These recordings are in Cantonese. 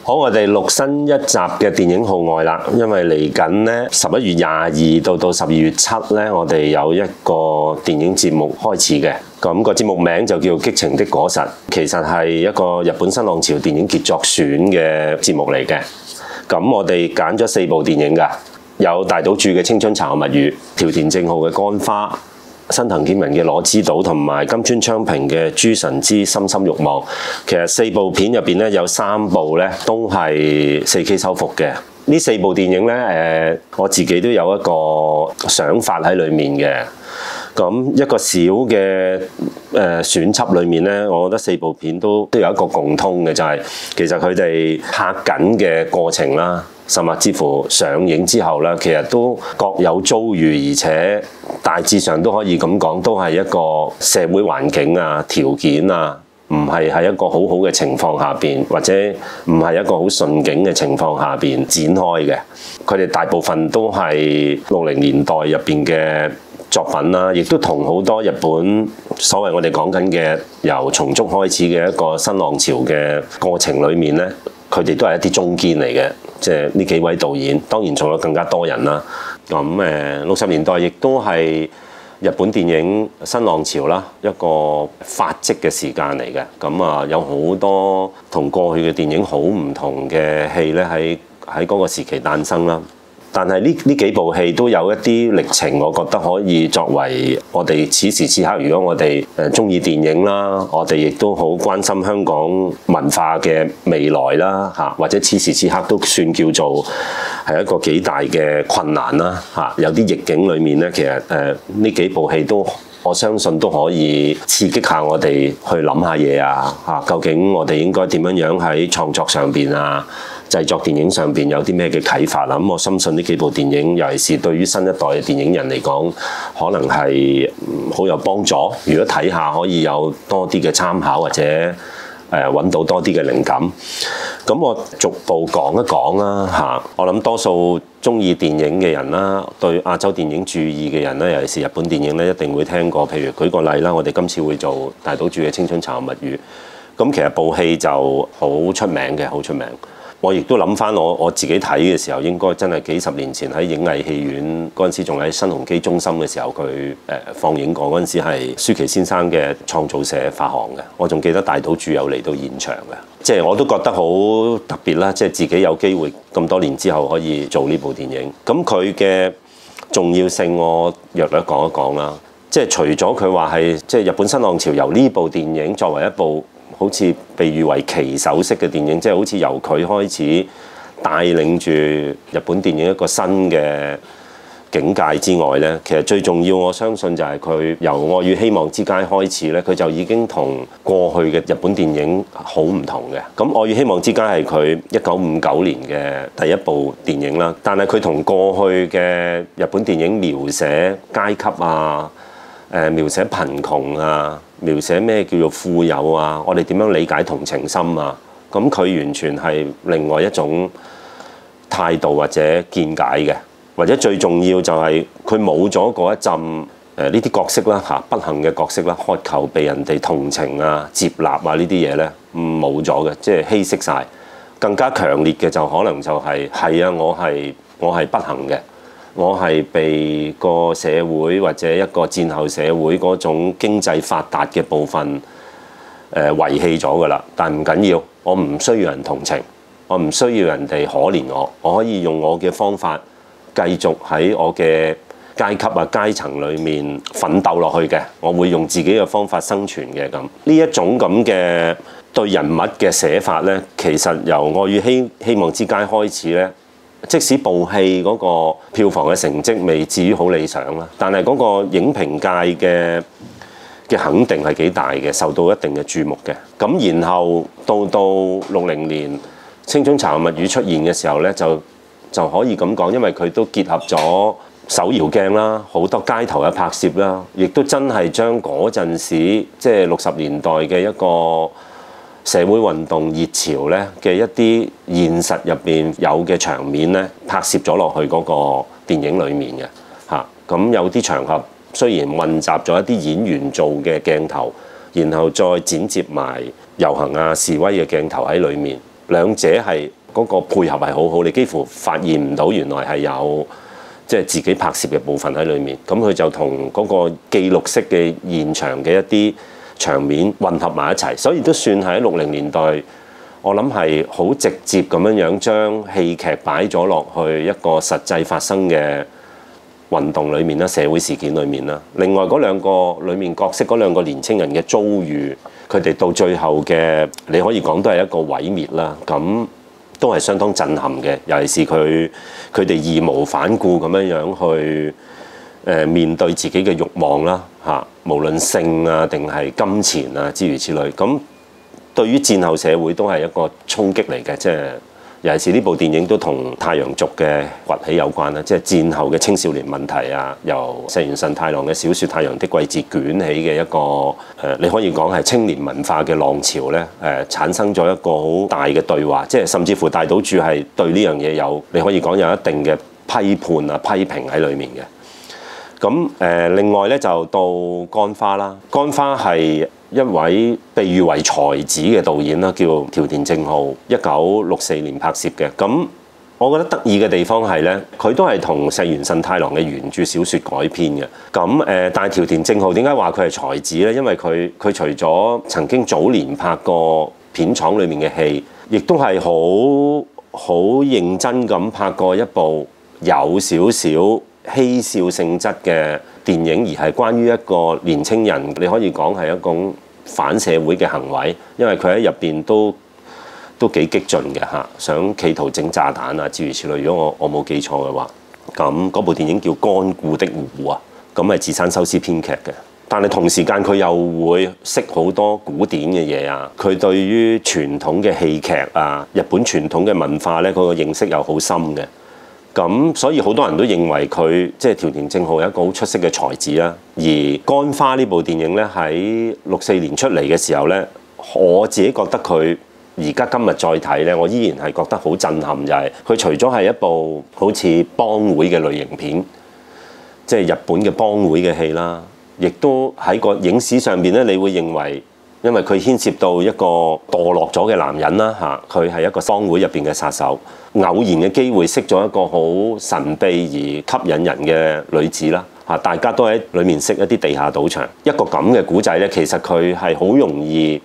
好，我哋錄新一集嘅電影號外啦，因為嚟緊咧11月22到12月7咧，我哋有一個電影節目開始嘅。咁個節目名就叫《激情的果實》，其實係一個日本新浪潮電影傑作選嘅節目嚟嘅。咁我哋揀咗4部電影㗎，有大島渚嘅《青春茶學物語》、條田正浩嘅《乾花》、新藤健文嘅《裸之島》同埋金村昌平嘅《諸神之深深慾望》。其實4部片入邊咧有3部咧都係 4K 修復嘅。呢4部電影咧我自己都有一個想法喺裡面嘅。咁一個小嘅選輯裏面咧，我覺得4部片都有一個共通嘅，就係其實佢哋拍緊嘅過程啦，甚至乎上映之後啦，其實都各有遭遇，而且大致上都可以咁講，都係一個社會環境啊、條件啊，唔係喺一個好好嘅情況下邊，或者唔係一個好順境嘅情況下邊展開嘅。佢哋大部分都係60年代入邊嘅作品啦，亦都同好多日本所謂我哋講緊嘅由松竹開始嘅一個新浪潮嘅過程裏面咧，佢哋都係一啲中堅嚟嘅，即係呢幾位導演，當然仲有更加多人啦。咁60年代亦都係日本電影新浪潮啦，一個發跡嘅時間嚟嘅。咁啊，有好多同過去嘅電影好唔同嘅戲咧，喺嗰個時期誕生啦。但係呢幾部戲都有一啲歷程，我覺得可以作為我哋此時此刻，如果我哋中意電影啦，我哋亦都好關心香港文化嘅未來啦嚇，或者此時此刻都算叫做係一個幾大嘅困難啦嚇。有啲逆境裏面咧，其實呢幾部戲都我相信都可以刺激下我哋去諗下嘢啊嚇。究竟我哋應該點樣喺創作上邊啊，製作電影上邊有啲咩嘅啟發啦？咁我深信呢幾部電影，尤其是對於新一代嘅電影人嚟講，可能係好有幫助。如果睇下可以有多啲嘅參考，或者揾到多啲嘅靈感。咁我逐步講一講啦嚇。我諗多數中意電影嘅人啦，對亞洲電影注意嘅人咧，尤其是日本電影咧，一定會聽過。譬如舉個例啦，我哋今次會做大島渚嘅《青春茶學物語》。咁其實部戲就好出名嘅，好出名。我亦都諗翻我自己睇嘅時候，應該真係幾十年前喺影藝戲院嗰陣時，仲喺新鴻基中心嘅時候，佢放映過嗰陣時係舒淇先生嘅創造社發行嘅。我仲記得大島渚有嚟到現場嘅，即係我都覺得好特別啦。即係自己有機會咁多年之後可以做呢部電影，咁佢嘅重要性我略略講一講啦。即係除咗佢話係即係日本新浪潮由呢部電影作為一部好似被譽為旗手式嘅電影，即係好似由佢開始帶領住日本電影一個新嘅境界之外咧，其實最重要我相信就係佢由《愛與希望之街》開始咧，佢就已經同過去嘅日本電影好唔同嘅。咁《愛與希望之街》係佢1959年嘅第一部電影啦，但係佢同過去嘅日本電影描寫階級啊、描寫貧窮啊、描寫咩叫做富有啊，我哋點樣理解同情心啊，咁佢完全係另外一種態度或者見解嘅。或者最重要就係佢冇咗嗰一陣呢啲角色啦嚇，不幸嘅角色啦，渴求被人哋同情啊、接納啊呢啲嘢咧，冇咗嘅，即係稀釋晒。更加強烈嘅就可能就係啊，我係不幸嘅。我係被個社會或者一個戰後社會嗰種經濟發達嘅部分遺棄咗㗎啦，但唔緊要，我唔需要人同情，我唔需要人哋可憐我，我可以用我嘅方法繼續喺我嘅階級啊階層裡面奮鬥落去嘅，我會用自己嘅方法生存嘅咁。呢一種咁嘅對人物嘅寫法咧，其實由《愛與希望之街》開始咧。即使部戲嗰個票房嘅成績未至於好理想啦，但係嗰個影評界嘅肯定係幾大嘅，受到一定嘅注目嘅。咁然後到60年《青春茶學物語》出現嘅時候咧，就可以咁講，因為佢都結合咗手搖鏡啦，好多街頭嘅拍攝啦，亦都真係將嗰陣時即係60年代嘅一個社會運動熱潮咧嘅一啲現實入邊有嘅場面咧，拍攝咗落去嗰個電影裡面嘅嚇。咁有啲場合雖然混雜咗一啲演員做嘅鏡頭，然後再剪接埋遊行啊示威嘅鏡頭喺裡面。兩者係嗰個配合係好好，你幾乎發現唔到原來係有即係自己拍攝嘅部分喺裏面。咁佢就同嗰個記錄式嘅現場嘅一啲場面混合埋一齊，所以都算係喺60年代，我諗係好直接咁樣將戲劇擺咗落去一個實際發生嘅運動裏面啦，社會事件裏面啦。另外嗰兩個裏面角色嗰兩個年青人嘅遭遇，佢哋到最後嘅，你可以講都係一個毀滅啦。咁都係相當震撼嘅，尤其是佢哋義無反顧咁樣去面對自己嘅慾望啦，嚇，無論性啊定係金錢啊諸如此類。咁對於戰後社會都係一個衝擊嚟嘅，即係。尤其是呢部電影都同太陽族嘅崛起有關啦，即係戰後嘅青少年問題啊，由石原慎太郎嘅小說《太陽的季節》捲起嘅一個你可以講係青年文化嘅浪潮咧，產生咗一個好大嘅對話，即係甚至乎大島渚係對呢樣嘢有你可以講有一定嘅批判啊、批評喺裡面嘅。咁另外咧就到乾花啦，乾花係一位被譽為才子嘅導演啦，叫條田正浩，1964年拍攝嘅。咁我覺得得意嘅地方係咧，佢都係同石原慎太郎嘅原著小說改編嘅。咁但係條田正浩點解話佢係才子咧？因為佢除咗曾經早年拍過片廠裏面嘅戲，亦都係好認真咁拍過一部有少少嬉笑性質嘅電影，而係關於一個年青人，你可以講係一種反社會嘅行為，因為佢喺入邊都幾激進嘅嚇，想企圖整炸彈啊諸如此類。如果我冇記錯嘅話，咁嗰部電影叫《乾固的湖》啊，咁係寺山修司編劇嘅。但係同時間佢又會識好多古典嘅嘢啊，佢對於傳統嘅戲劇啊、日本傳統嘅文化咧，佢個認識又好深嘅。咁所以好多人都認為佢即係條田正浩係一個好出色嘅才子啦。而《乾花》呢部電影咧，喺64年出嚟嘅時候咧，我自己覺得佢而家今日再睇咧，我依然係覺得好震撼，就係佢除咗係一部好似幫會嘅類型片，即係日本嘅幫會嘅戲啦，亦都喺個影史上邊咧，你會認為。因為佢牽涉到一個墮落咗嘅男人啦嚇，佢係一個幫會入邊嘅殺手，偶然嘅機會識咗一個好神秘而吸引人嘅女子啦嚇，大家都喺裡面識一啲地下賭場，一個咁嘅古仔咧，其實佢係好容易，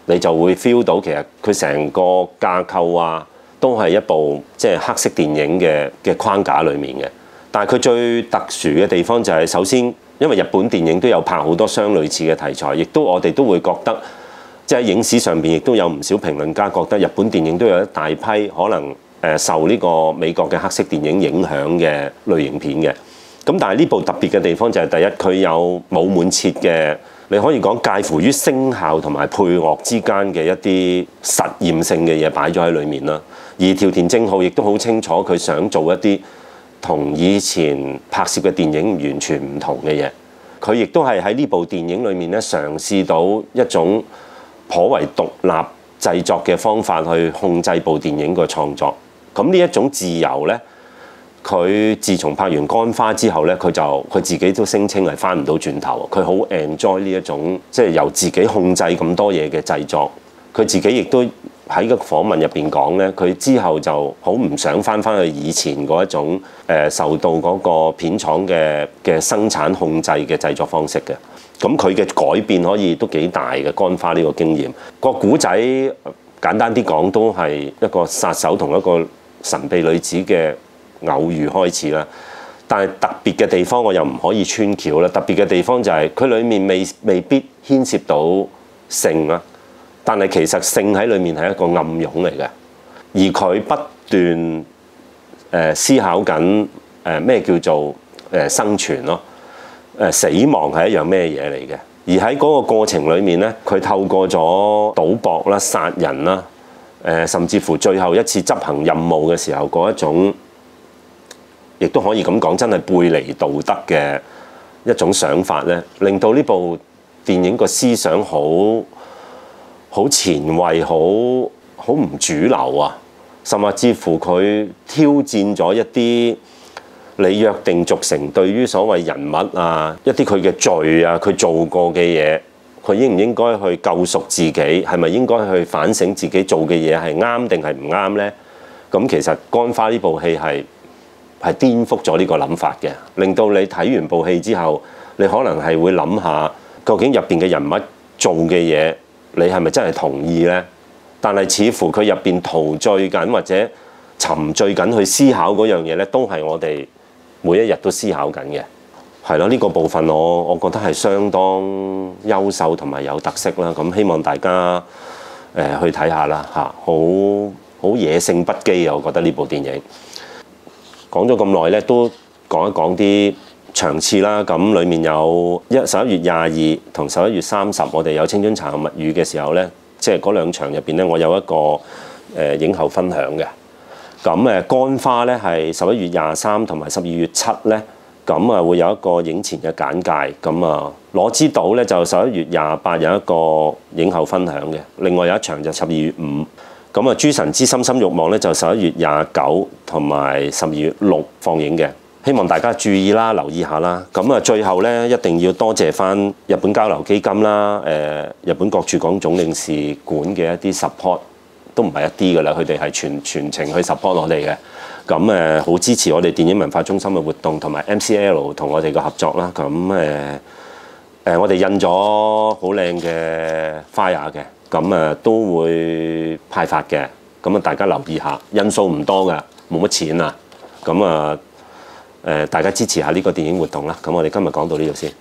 你就會 feel 到其實佢成個架構啊，都係一部即係黑色電影嘅框架裡面嘅。但係佢最特殊嘅地方就係首先。因為日本電影都有拍好多相類似嘅題材，亦都我哋都會覺得，即係影史上邊亦都有唔少評論家覺得日本電影都有一大批可能受呢個美國嘅黑色電影影響嘅類型片嘅。咁但係呢部特別嘅地方就係第一，佢有冇滿設嘅，你可以講介乎於聲效同埋配樂之間嘅一啲實驗性嘅嘢擺咗喺裡面啦。而條田正浩亦都好清楚佢想做一啲同以前拍攝嘅電影完全唔同嘅嘢，佢亦都係喺呢部電影裏面咧嘗試到一種頗為獨立製作嘅方法去控制部電影個創作。咁呢一種自由咧，佢自從拍完《乾花》之後咧，佢自己都聲稱係翻唔到轉頭。佢好 enjoy 呢一種即係由自己控制咁多嘢嘅製作。佢自己亦都喺個訪問入邊講咧，佢之後就好唔想翻去以前嗰一種受到嗰個片廠嘅生產控制嘅製作方式嘅。咁佢嘅改變可以都幾大嘅。乾花呢個經驗，個古仔簡單啲講都係一個殺手同一個神秘女子嘅偶遇開始啦。但係特別嘅地方我又唔可以穿橋啦。特別嘅地方就係佢裡面未必牽涉到性啦。但係其實性喺裏面係一個暗湧嚟嘅，而佢不斷思考緊咩叫做生存咯，死亡係一樣咩嘢嚟嘅？而喺嗰個過程裏面咧，佢透過咗賭博啦、殺人啦，甚至乎最後一次執行任務嘅時候嗰一種，亦都可以咁講，真係背離道德嘅一種想法咧，令到呢部電影個思想好前衛，好唔主流啊！甚至乎佢挑戰咗一啲你約定俗成對於所謂人物啊，一啲佢嘅罪啊，佢做過嘅嘢，佢應唔應該去救贖自己？係咪應該去反省自己做嘅嘢係啱定係唔啱呢？咁其實《乾花》呢部戲係顛覆咗呢個諗法嘅，令到你睇完部戲之後，你可能係會諗下，究竟入邊嘅人物做嘅嘢，你係咪真係同意呢？但係似乎佢入邊陶醉緊或者沉醉緊去思考嗰樣嘢呢，都係我哋每一日都思考緊嘅。係咯，呢個部分我覺得係相當優秀同埋有特色啦。咁希望大家去睇下啦嚇，好野性不羈啊！我覺得呢部電影講咗咁耐咧，都講一講啲場次啦。咁裡面有11月22同11月30，我哋有青春茶後物語嘅時候咧，即係嗰兩場入邊咧，我有一個影後分享嘅。咁乾花咧係11月23同埋12月7咧。咁啊，會有一個影前嘅簡介。咁啊，攞之島咧就11月28有一個影後分享嘅。另外有一場就12月5。咁啊，諸神之深深慾望咧就11月29同埋12月6放映嘅。希望大家注意啦，留意下啦。咁啊，最後咧一定要多謝翻日本交流基金啦，日本各駐港總領事館嘅一啲 support， 都唔係一啲㗎啦，佢哋係全程去 support 我哋嘅。咁好支持我哋電影文化中心嘅活動，同埋 MCL 同我哋嘅合作啦。咁我哋印咗好靚嘅 flyer 嘅，咁都會派發嘅。咁大家留意下，印數唔多㗎，冇乜錢啊。咁大家支持下呢個電影活動啦。咁我哋今日講到呢度先。